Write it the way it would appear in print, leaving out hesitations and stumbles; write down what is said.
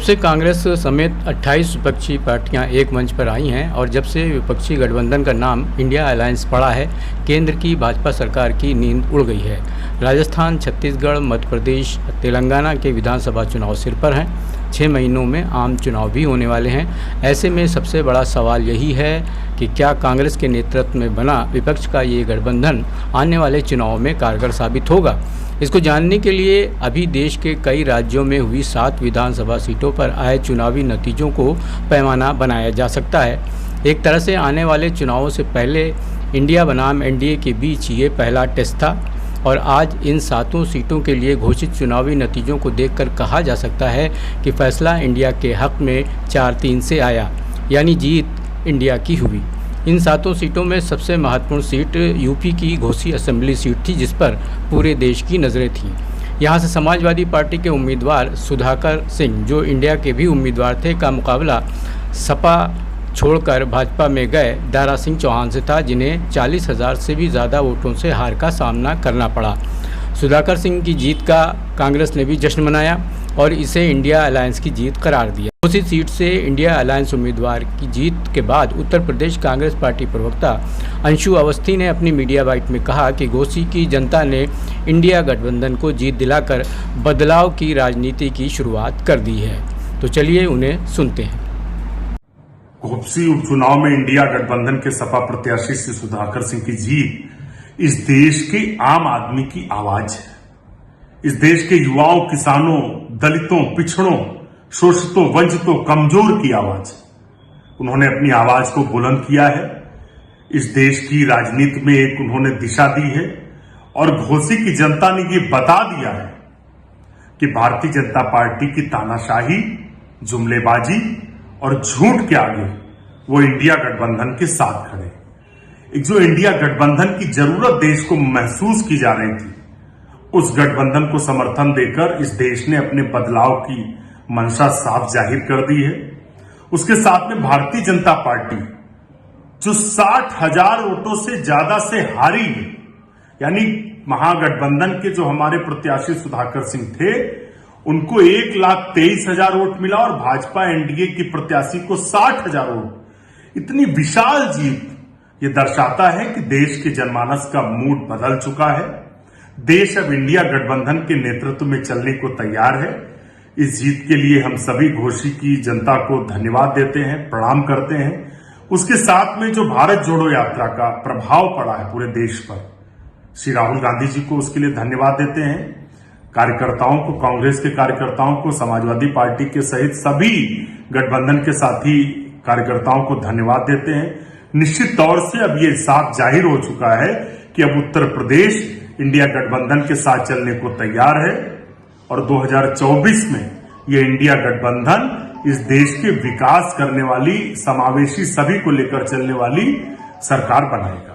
से कांग्रेस समेत 28 विपक्षी पार्टियां एक मंच पर आई हैं और जब से विपक्षी गठबंधन का नाम इंडिया अलायंस पड़ा है, केंद्र की भाजपा सरकार की नींद उड़ गई है। राजस्थान, छत्तीसगढ़, मध्य प्रदेश, तेलंगाना के विधानसभा चुनाव सिर पर हैं। 6 महीनों में आम चुनाव भी होने वाले हैं। ऐसे में सबसे बड़ा सवाल यही है कि क्या कांग्रेस के नेतृत्व में बना विपक्ष का ये गठबंधन आने वाले चुनाव में कारगर साबित होगा। इसको जानने के लिए अभी देश के कई राज्यों में हुई 7 विधानसभा सीटों पर आए चुनावी नतीजों को पैमाना बनाया जा सकता है। एक तरह से आने वाले चुनावों से पहले इंडिया बनाम एनडीए के बीच ये पहला टेस्ट था और आज इन 7 सीटों के लिए घोषित चुनावी नतीजों को देखकर कहा जा सकता है कि फैसला इंडिया के हक में 4-3 से आया, यानी जीत इंडिया की हुई। इन 7 सीटों में सबसे महत्वपूर्ण सीट यूपी की घोसी असेंबली सीट थी, जिस पर पूरे देश की नज़रें थीं। यहाँ से समाजवादी पार्टी के उम्मीदवार सुधाकर सिंह, जो इंडिया के भी उम्मीदवार थे, का मुकाबला सपा छोड़कर भाजपा में गए दारा सिंह चौहान से था, जिन्हें 40,000 से भी ज़्यादा वोटों से हार का सामना करना पड़ा। सुधाकर सिंह की जीत का कांग्रेस ने भी जश्न मनाया और इसे इंडिया अलायंस की जीत करार दिया। उसी सीट से इंडिया अलायंस उम्मीदवार की जीत के बाद उत्तर प्रदेश कांग्रेस पार्टी प्रवक्ता अंशु अवस्थी ने अपनी मीडिया बाइट में कहा कि घोसी की जनता ने इंडिया गठबंधन को जीत दिलाकर बदलाव की राजनीति की शुरुआत कर दी है। तो चलिए उन्हें सुनते हैं। घोसी उपचुनाव में इंडिया गठबंधन के सपा प्रत्याशी श्री सुधाकर सिंह की जीत इस देश के आम आदमी की आवाज है। इस देश के युवाओं, किसानों, दलितों, पिछड़ों, शोषितों, वंचितों, कमजोर की आवाज। उन्होंने अपनी आवाज को बुलंद किया है। इस देश की राजनीति में एक उन्होंने दिशा दी है और घोसी की जनता ने ये बता दिया है कि भारतीय जनता पार्टी की तानाशाही, जुमलेबाजी और झूठ के आगे वो इंडिया गठबंधन के साथ खड़े। एक जो इंडिया गठबंधन की जरूरत देश को महसूस की जा रही थी, उस गठबंधन को समर्थन देकर इस देश ने अपने बदलाव की मंशा साफ जाहिर कर दी है। उसके साथ में भारतीय जनता पार्टी जो 60,000 वोटों से ज्यादा से हारी है, यानी महागठबंधन के जो हमारे प्रत्याशी सुधाकर सिंह थे, उनको 1,23,000 वोट मिला और भाजपा एनडीए की प्रत्याशी को 60,000 वोट। इतनी विशाल जीत ये दर्शाता है कि देश के जनमानस का मूड बदल चुका है। देश अब इंडिया गठबंधन के नेतृत्व में चलने को तैयार है। इस जीत के लिए हम सभी घोसी की जनता को धन्यवाद देते हैं, प्रणाम करते हैं। उसके साथ में जो भारत जोड़ो यात्रा का प्रभाव पड़ा है पूरे देश पर, श्री राहुल गांधी जी को उसके लिए धन्यवाद देते हैं। कार्यकर्ताओं को, कांग्रेस के कार्यकर्ताओं को, समाजवादी पार्टी के सहित सभी गठबंधन के साथी कार्यकर्ताओं को धन्यवाद देते हैं। निश्चित तौर से अब ये साफ जाहिर हो चुका है कि अब उत्तर प्रदेश इंडिया गठबंधन के साथ चलने को तैयार है और 2024 में ये इंडिया गठबंधन इस देश के विकास करने वाली, समावेशी, सभी को लेकर चलने वाली सरकार बनाएगा।